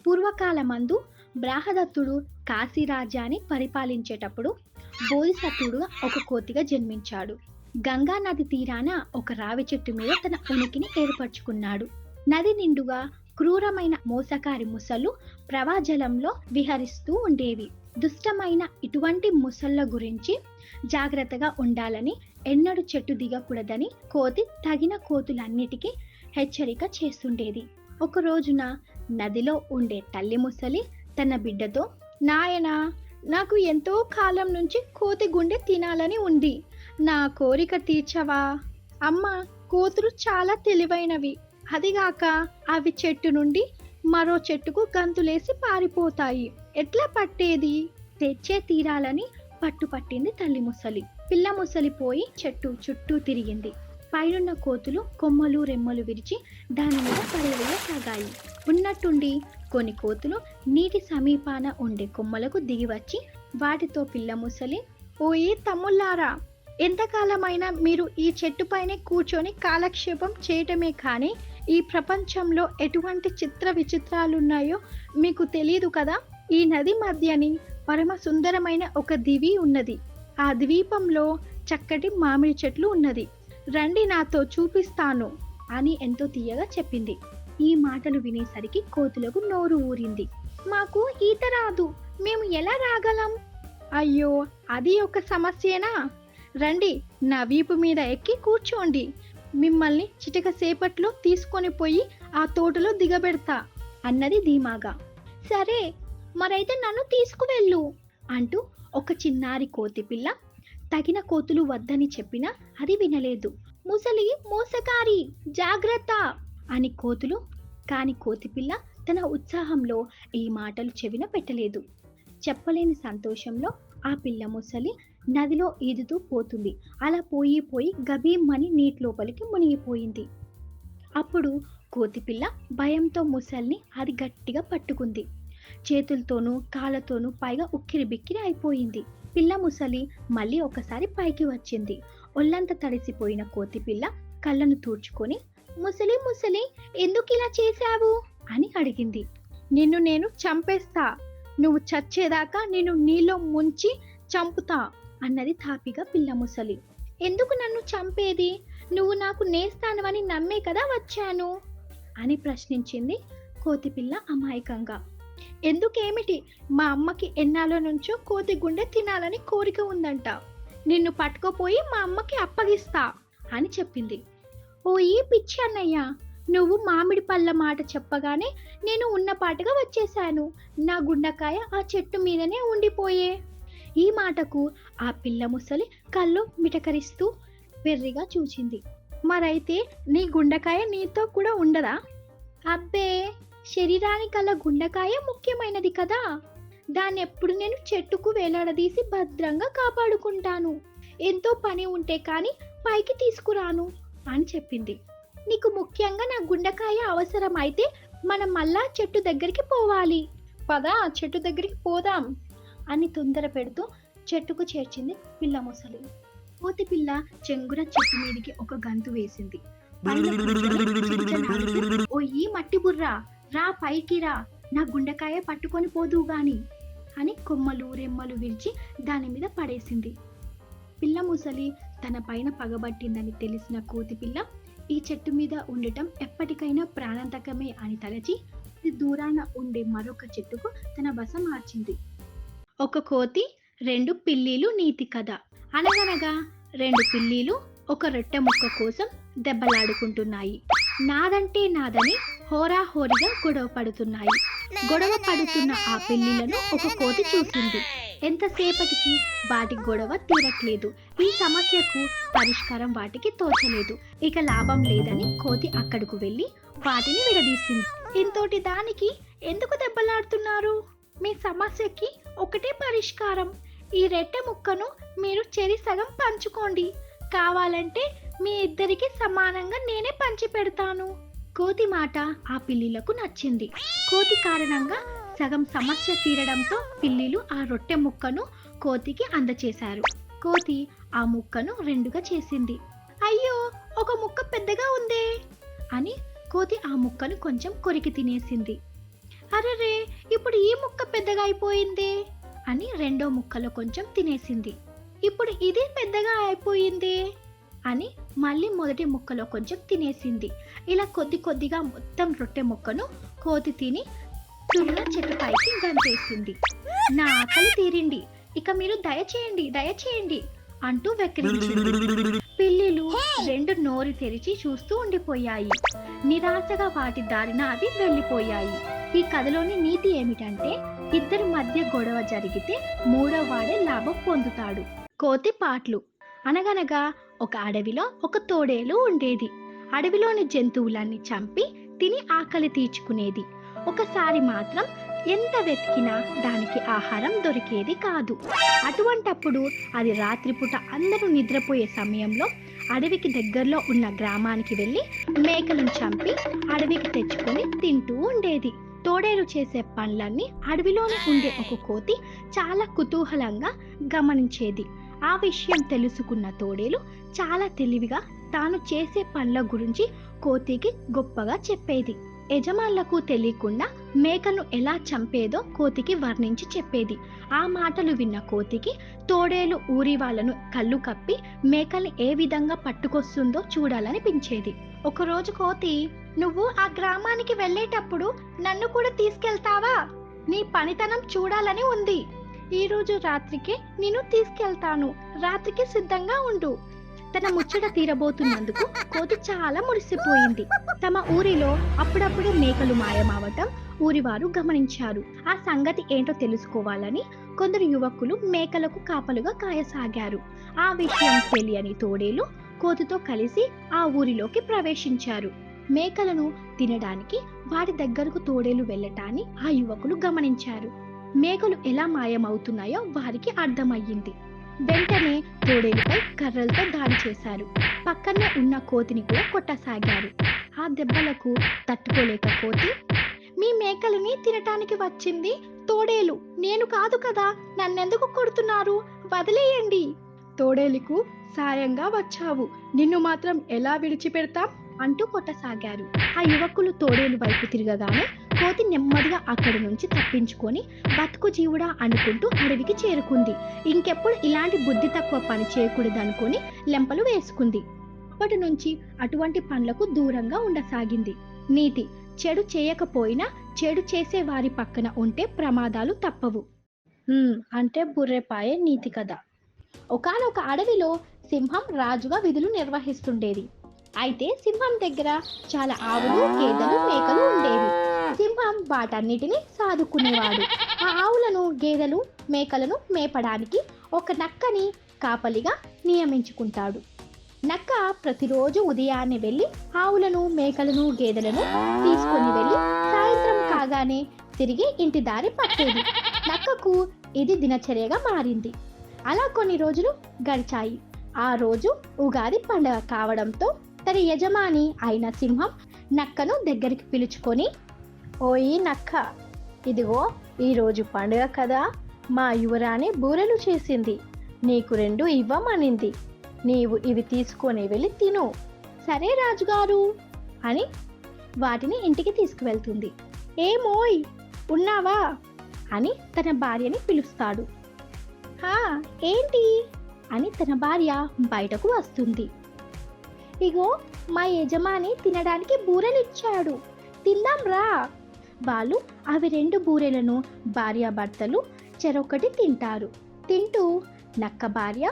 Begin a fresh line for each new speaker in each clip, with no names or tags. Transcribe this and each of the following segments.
పూర్వకాలమందు బ్రాహదత్తుడు కాశీ రాజ్యాన్ని పరిపాలించేటప్పుడు బోధిసత్వుడుగా ఒక కోతిగా జన్మించాడు. గంగా నది తీరాన ఒక రావి చెట్టు మీద తన ఉనికిని ఏర్పరచుకున్నాడు. నది నిండుగా క్రూరమైన మోసకారి ముసళ్ళు ప్రవాహజలంలో విహరిస్తూ ఉండేవి. దుష్టమైన ఇటువంటి ముసళ్ళ గురించి జాగ్రత్తగా ఉండాలని, ఎన్నడూ చెట్టు దిగకూడదని కోతి తగిన కోతులన్నిటికీ హెచ్చరిక చేస్తుండేది. ఒక రోజున నదిలో ఉండే తల్లి ముసలి తన బిడ్డతో, నాయనా, నాకు ఎంతో కాలం నుంచి కోతి గుండె తినాలని ఉంది, నా కోరిక తీర్చవా? అమ్మ, కోతులు చాలా తెలివైనవి, అదిగాక అవి చెట్టు నుండి మరో చెట్టుకు గంతులేసి పారిపోతాయి, ఎట్లా పట్టేది? తెచ్చే తీరాలని పట్టుపట్టింది తల్లి ముసలి. పిల్ల ముసలి పోయి చెట్టు చుట్టూ తిరిగింది. పైనున్న కోతులు కొమ్మలు రెమ్మలు విరిచి దాని మీద పడవేయసాగాయి. ఉన్నట్టుండి కొన్ని కోతులు నీటి సమీపాన ఉండే కొమ్మలకు దిగివచ్చి వాటితో పిల్ల ముసలి, ఓయే తమ్ముళ్ళారా, ఎంతకాలమైనా మీరు ఈ చెట్టుపైనే కూర్చొని కాలక్షేపం చేయటమే కానీ ఈ ప్రపంచంలో ఎటువంటి చిత్ర విచిత్రాలున్నాయో మీకు తెలియదు కదా. ఈ నది మధ్యని పరమ సుందరమైన ఒక దివి ఉన్నది. ఆ ద్వీపంలో చక్కటి మామిడి చెట్లు ఉన్నది, రండి నాతో చూపిస్తాను అని ఎంతో తీయగా చెప్పింది. ఈ మాటలు వినేసరికి కోతులకు నోరు ఊరింది. మాకు ఈత రాదు, మేము ఎలా రాగలం? అయ్యో, అది ఒక సమస్యేనా? రండి, నా వీపు మీద ఎక్కి కూర్చోండి, మిమ్మల్ని చిటిక సేపట్లో తీసుకొని పోయి ఆ తోటలో దిగబెడతా అన్నది ధీమాగా. సరే, మరైతే నన్ను తీసుకువెళ్ళు అంటూ ఒక చిన్నారి కోతి పిల్ల తగిన కోతులు వద్దని చెప్పినా అది వినలేదు. ముసలి మోసకారి, జాగ్రత్త అని కోతులు. కాని కోతిపిల్ల తన ఉత్సాహంలో ఈ మాటలు చెవిన పెట్టలేదు. చెప్పలేని సంతోషంలో ఆ పిల్ల ముసలి నదిలో ఈదుతూ పోతుంది. అలా పోయి పోయి గభీమ్మని నీటి లోపలికి మునిగిపోయింది. అప్పుడు కోతిపిల్ల భయంతో ముసల్ని అది గట్టిగా పట్టుకుంది. చేతులతోనూ కాళ్ళతోనూ పైగా ఉక్కిరి బిక్కిరి అయిపోయింది. పిల్ల ముసలి మళ్ళీ ఒకసారి పైకి వచ్చింది. ఒళ్ళంతా తడిసిపోయిన కోతిపిల్ల కళ్ళను తూర్చుకొని, ముసలి ముసలి, ఎందుకు ఇలా చేశావు అని అడిగింది. నిన్ను నేను చంపేస్తా, నువ్వు చచ్చేదాకా నిన్ను నీలో ముంచి చంపుతా అన్నది తాపిగా పిల్ల ముసలి. ఎందుకు నన్ను చంపేది? నువ్వు నాకు నేస్తానవని నమ్మే కదా వచ్చాను అని ప్రశ్నించింది కోతిపిల్ల అమాయకంగా. ఎందుకేమిటి? మా అమ్మకి ఎన్నాళ్ళ నుంచో కోతి గుండె తినాలని కోరిక ఉందంట, నిన్ను పట్టుకుపోయి మా అమ్మకి అప్పగిస్తా అని చెప్పింది. ఓ ఈ పిచ్చి అన్నయ్య, నువ్వు మామిడి పళ్ళ మాట చెప్పగానే నేను ఉన్నపాటుగా వచ్చేశాను, నా గుండెకాయ ఆ చెట్టు మీదనే ఉండిపోయే. ఈ మాటకు ఆ పిల్ల ముసలి కళ్ళు మిటకరిస్తూ వెర్రిగా చూచింది. మరైతే నీ గుండెకాయ నీతో కూడా ఉండదా? అబ్బే, శరీరానికల్లా గుండెకాయ ముఖ్యమైనది కదా, దాన్ని ఎప్పుడు నేను చెట్టుకు వేలాడదీసి భద్రంగా కాపాడుకుంటాను, ఎంతో పని ఉంటే కానీ పైకి తీసుకురాను అని చెప్పింది. నీకు ముఖ్యంగా నా గుండెకాయ అవసరం అయితే మనం మళ్ళా చెట్టు దగ్గరికి పోవాలి, పదా చెట్టు దగ్గరికి పోదాం అని తొందర పెడుతూ చెట్టుకు చేర్చింది పిల్ల ముసలి. కోతి పిల్ల చెంగున చెట్టు మీదికి ఒక గంతు వేసింది. ఓ ఈ మట్టి బుర్రా, రా పైకి రా, నా గుండెకాయ పట్టుకొని పోదు గాని అని కొమ్మలు రెమ్మలు విరిచి దాని మీద పడేసింది. పిల్ల ముసలి తన పైన పగబట్టిందని తెలిసిన కోతి పిల్ల ఈ చెట్టు మీద ఉండటం ఎప్పటికైనా ప్రాణాంతకమే అని తలచి దూరాన ఉండే మరొక చెట్టుకు తన బస మార్చింది. ఒక కోతి రెండు పిల్లీలు నీతి కథ. అనగనగా రెండు పిల్లీలు ఒక రొట్టె ముక్క కోసం దెబ్బలాడుకుంటున్నాయి. నాదంటే నాదని హోరాహోరీగా గొడవ పడుతున్నాయి. గొడవ పడుతున్న ఆ పిల్లిలను ఒక కోతి చూసింది. ఎంతసేపటికి వాటి గొడవ తీరట్లేదు. ఈ సమస్యకు పరిష్కారం వాటికి తోచలేదు. ఇక లాభం లేదని కోతి అక్కడకు వెళ్ళి వాటిని విడదీసింది. ఇంతోటి దానికి ఎందుకు దెబ్బలాడుతున్నారు? మీ సమస్యకి ఒకటే పరిష్కారం, ఈ రొట్టె ముక్కను మీరు చెరి సగం పంచుకోండి, కావాలంటే మీ ఇద్దరికి సమానంగా నేనే పంచి పెడతాను. కోతి మాట ఆ పిల్లిలకు నచ్చింది. కోతి కారణంగా సగం సమస్య తీరడంతో పిల్లిలు ఆ రొట్టె ముక్కను కోతికి అందచేశారు. కోతి ఆ ముక్కను రెండుగా చేసింది. అయ్యో, ఒక ముక్క పెద్దగా ఉందే అని కోతి ఆ ముక్కను కొంచెం కొరికి తినేసింది. అరెరే, ఇప్పుడు ఈ ముక్క పెద్దగా అయిపోయింది అని రెండో ముక్కలో కొంచెం తినేసింది. ఇప్పుడు ఇది పెద్దగా అయిపోయింది అని మళ్ళీ మొదటి ముక్కలో కొంచెం తినేసింది. ఇలా కొద్ది కొద్దిగా మొత్తం రొట్టె ముక్కను కోతి తిని తున్న చెట్టు పైకి గంతేసింది. నా ఆకలి తీరింది, ఇక మీరు దయచేయండి దయచేయండి అంటూ వెక్కిరించింది. పిల్లిలు రెండు నోరు తెరిచి చూస్తూ ఉండిపోయాయి. నిరాశగా వాటి దారిన అవి వెళ్ళిపోయాయి. ఈ కథలోని నీతి ఏమిటంటే, ఇద్దరి మధ్య గొడవ జరిగితే మూడో వాడే లాభం పొందుతాడు. కోతి పాట్లు. అనగనగా ఒక అడవిలో ఒక తోడేలు ఉండేది. అడవిలోని జంతువులన్నీ చంపి తిని ఆకలి తీర్చుకునేది. ఒకసారి మాత్రం ఎంత వెతికినా దానికి ఆహారం దొరికేది కాదు. అటువంటప్పుడు అది రాత్రిపూట అందరూ నిద్రపోయే సమయంలో అడవికి దగ్గరలో ఉన్న గ్రామానికి వెళ్ళి మేకలను చంపి అడవికి తెచ్చుకొని తింటూ ఉండేది. తోడేలు చేసే పనులన్నీ అడవిలోనే ఉండే ఒక కోతి చాలా కుతూహలంగా గమనించేది. ఆ విషయం తెలుసుకున్న తోడేలు చాలా తెలివిగా తాను చేసే పనుల గురించి కోతికి గొప్పగా చెప్పేది. యజమానులకు తెలియకుండా మేకను ఎలా చంపేదో కోతికి వర్ణించి చెప్పేది. ఆ మాటలు విన్న కోతికి తోడేలు ఊరి వాళ్ళను కళ్ళు కప్పి మేకల్ని ఏ విధంగా పట్టుకొస్తుందో చూడాలనిపించేది. ఒకరోజు కోతి, నువ్వు ఆ గ్రామానికి వెళ్ళేటప్పుడు నన్ను కూడా తీసుకెళ్తావా? నీ పనితనం చూడాలని ఉంది. ఈరోజు రాత్రికి నేను తీసుకెళ్తాను, రాత్రికి సిద్ధంగా ఉండు. తన ముచ్చట తీరబోతున్నందుకు కోతి చాలా మురిసిపోయింది. తమ ఊరిలో అప్పుడప్పుడు మేకలు మాయమవటం ఊరివారు గమనించారు. ఆ సంగతి ఏంటో తెలుసుకోవాలని కొందరు యువకులు మేకలకు కాపలుగా కాయసాగారు. ఆ విషయం తెలియని తోడేలు కోతితో కలిసి ఆ ఊరిలోకి ప్రవేశించారు. మేకలను తినడానికి వాటి దగ్గరకు తోడేలు వెళ్ళటాన్ని ఆ యువకులు గమనించారు. మేకలు ఎలా మాయమవుతున్నాయో వారికి అర్థమయ్యింది. వెంటనే తోడేలుపై కర్రలతో దాడి చేశారు. పక్కనే ఉన్న కోతిని కూడా కొట్టసాగారు. ఆ దెబ్బలకు తట్టుకోలేక కోతి, మీ మేకలని తినటానికి వచ్చింది తోడేలు, నేను కాదు కదా, నన్నెందుకు కొడుతున్నారు, వదిలేయండి. తోడేలుకు సాయంగా వచ్చావు, నిన్ను మాత్రం ఎలా విడిచిపెడతాం అంటూ కొట్టసాగారు. ఆ యువకులు తోడేలు వైపు తిరగగానే కోతి నెమ్మదిగా అక్కడి నుంచి తప్పించుకొని బతుకు జీవుడా అనుకుంటూ అడవికి చేరుకుంది. ఇంకెప్పుడు ఇలాంటి బుద్ధి తక్కువ పని చేయకూడదనుకొని లెంపలు వేసుకుంది. అప్పటి నుంచి అటువంటి పనులకు దూరంగా ఉండసాగింది. నీతి: చెడు చేయకపోయినా చెడు చేసే వారి పక్కన ఉంటే ప్రమాదాలు తప్పవు. అంటే బుర్రెపాయే నీతి కథ. ఒకానొక అడవిలో సింహం రాజుగా విధులు నిర్వహిస్తుండేది. అయితే సింహం దగ్గర చాలా ఆవులు, గేదెలు, మేకలు ఉండేవి. సింహం వాటన్నిటిని సాదుకునేవాడు. ఆ ఆవులను, గేదెలు, మేకలను మేపడానికి ఒక నక్కని కాపలిగా నియమించుకుంటాడు. నక్క ప్రతిరోజు ఉదయాన్నే వెళ్ళి ఆవులను, మేకలను, గేదెలను తీసుకొని వెళ్ళి సాయంత్రం కాగానే తిరిగి ఇంటి దారి పట్టేది. నక్కకు ఇది దినచర్యగా మారింది. అలా కొన్ని రోజులు గడిచాయి. ఆ రోజు ఉగాది పండుగ కావడంతో తన యజమాని అయిన సింహం నక్కను దగ్గరికి పిలుచుకొని, ఓయి నక్క, ఇదిగో ఈరోజు పండుగ కదా, మా యువరాణి బూరెలు చేసింది, నీకు 2 ఇవ్వమనింది, నీవు ఇవి తీసుకొని వెళ్ళి తిను. సరే రాజుగారు అని వాటిని ఇంటికి తీసుకువెళ్తుంది. ఏమోయ్ ఉన్నావా అని తన భార్యని పిలుస్తాడు. ఏంటి అని తన భార్య బయటకు వస్తుంది. ఇగో మా యజమాని తినడానికి బూరెలు ఇచ్చాడు, తిందాం రా. వాళ్ళు అవి 2 బూరెలను భార్యాభర్తలు చెరొకటి తింటారు. తింటూ నక్క భార్య,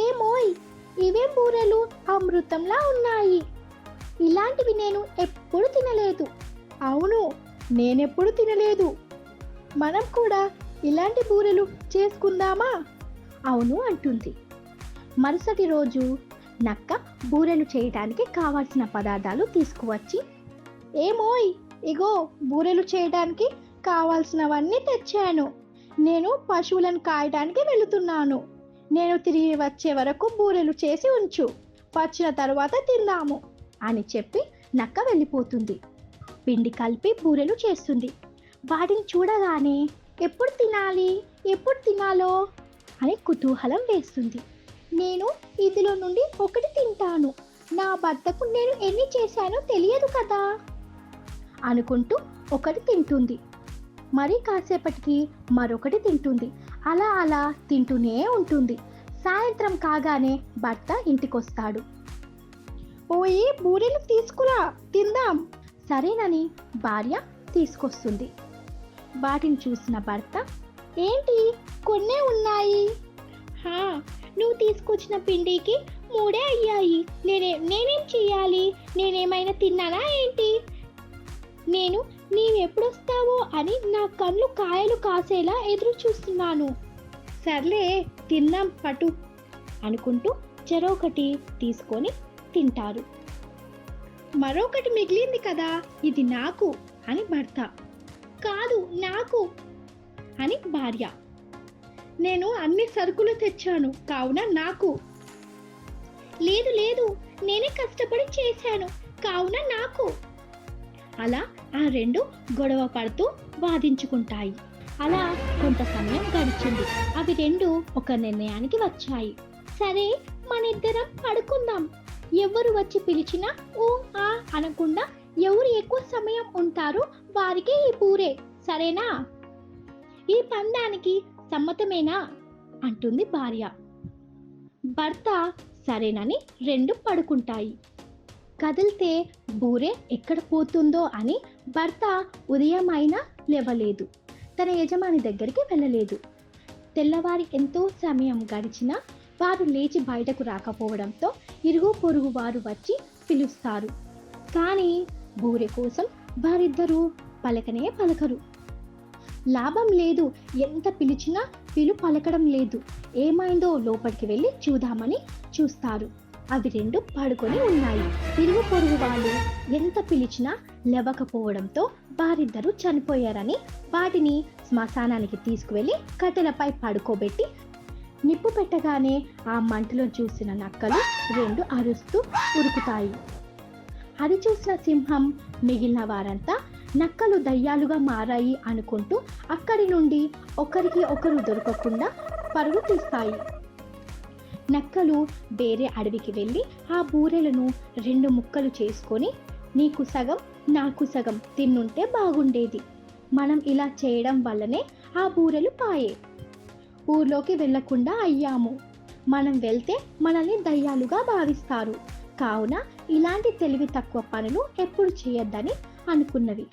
ఏమోయ్ ఇవేం బూరెలు, అమృతంలా ఉన్నాయి, ఇలాంటివి నేను ఎప్పుడు తినలేదు. అవును, నేనెప్పుడు తినలేదు, మనం కూడా ఇలాంటి బూరెలు చేసుకుందామా? అవును అంటుంది. మరుసటి రోజు నక్క బూరెలు చేయడానికి కావాల్సిన పదార్థాలు తీసుకువచ్చి, ఏమోయ్ ఇగో బూరెలు చేయడానికి కావాల్సినవన్నీ తెచ్చాను, నేను పశువులను కాయడానికి వెళుతున్నాను, నేను తిరిగి వచ్చే వరకు బూరెలు చేసి ఉంచు, వచ్చిన తర్వాత తిందాము అని చెప్పి నక్క వెళ్ళిపోతుంది. పిండి కలిపి బూరెలు చేస్తుంది. వాటిని చూడగానే ఎప్పుడు తినాలి, ఎప్పుడు తినాలో అని కుతూహలం వేస్తుంది. నేను ఇందులో నుండి ఒకటి తింటాను, నా భర్తకు నేను ఎన్ని చేశానో తెలియదు కదా అనుకుంటూ ఒకటి తింటుంది. మరి కాసేపటికి మరొకటి తింటుంది. అలా అలా తింటూనే ఉంటుంది. సాయంత్రం కాగానే భర్త ఇంటికొస్తాడు. ఓయి బూరెలు తీసుకురా, తిందాం. సరేనని భార్య తీసుకొస్తుంది. వాటిని చూసిన భర్త, ఏంటి కొన్నే ఉన్నాయి? హా, నువ్వు తీసుకొచ్చిన పిండికి 3 అయ్యాయి. నేనేం చెయ్యాలి? నేనేమైనా తిన్నానా ఏంటి? నేను నీవెప్పుడొస్తావో అని నా కళ్ళు కాయలు కాసేలా ఎదురు చూస్తున్నాను. సర్లే తిన్నాం పటు అనుకుంటూ చెరొకటి తీసుకొని తింటారు. మరొకటి మిగిలింది కదా, ఇది నాకు అని భర్త. కాదు నాకు అని భార్య. నేను అన్ని సరుకులు తెచ్చాను కావున నాకు. లేదు లేదు, నేనే కష్టపడి చేశాను కావున నాకు. అలా ఆ రెండు గొడవ పడుతూ వాదించుకుంటాయి. అలా కొంత సమయం గడిచింది. అవి రెండు ఒక నిర్ణయానికి వచ్చాయి. సరే, మనిద్దరం పడుకుందాం. ఎవరు వచ్చి పిలిచినా ఊ ఆ అనకుండా ఎవరు ఎక్కువ సమయం ఉంటారో వారికి ఈ పూరే, సరేనా? ఈ పందానికి సమ్మతమేనా అంటుంది భార్య. భర్త సరేనని రెండు పడుకుంటాయి. కదిలితే బూరె ఎక్కడ పోతుందో అని భర్త ఉదయం అయినా లేవలేదు. తన యజమాని దగ్గరికి వెళ్ళలేదు. తెల్లవారి ఎంతో సమయం గడిచినా వారు లేచి బయటకు రాకపోవడంతో ఇరుగు పొరుగు వారు వచ్చి పిలుస్తారు. కానీ బూరె కోసం వారిద్దరూ పలకనే పలకరు. లాభం లేదు, ఎంత పిలిచినా పలకడం లేదు. ఏమైందో లోపలికి వెళ్ళి చూద్దామని చూస్తారు. అవి రెండు పడుకొని ఉన్నాయి. ఇరుగు పొరుగు వాళ్ళు ఎంత పిలిచినా లేవకపోవడంతో వారిద్దరూ చనిపోయారని వాటిని శ్మశానానికి తీసుకువెళ్ళి కట్టెలపై పడుకోబెట్టి నిప్పు పెట్టగానే ఆ మంటలో చూసిన నక్కలు రెండు అరుస్తూ ఉరుకుతాయి. అది చూసిన సింహం మిగిలిన వారంతా నక్కలు దయ్యాలుగా మారాయి అనుకుంటూ అక్కడి నుండి ఒకరికి ఒకరు దొరకకుండా పరుగు తీస్తాయి. నక్కలు వేరే అడవికి వెళ్ళి ఆ బూరెలను 2 ముక్కలు చేసుకొని, నీకు సగం నాకు సగం తిన్నుంటే బాగుండేది. మనం ఇలా చేయడం వల్లనే ఆ బూరెలు పాయే. ఊర్లోకి వెళ్లకుండా అయ్యాము. మనం వెళ్తే మనల్ని దయ్యాలుగా భావిస్తారు. కావున ఇలాంటి తెలివి తక్కువ పనులు ఎప్పుడు చేయొద్దని అనుకున్నవి.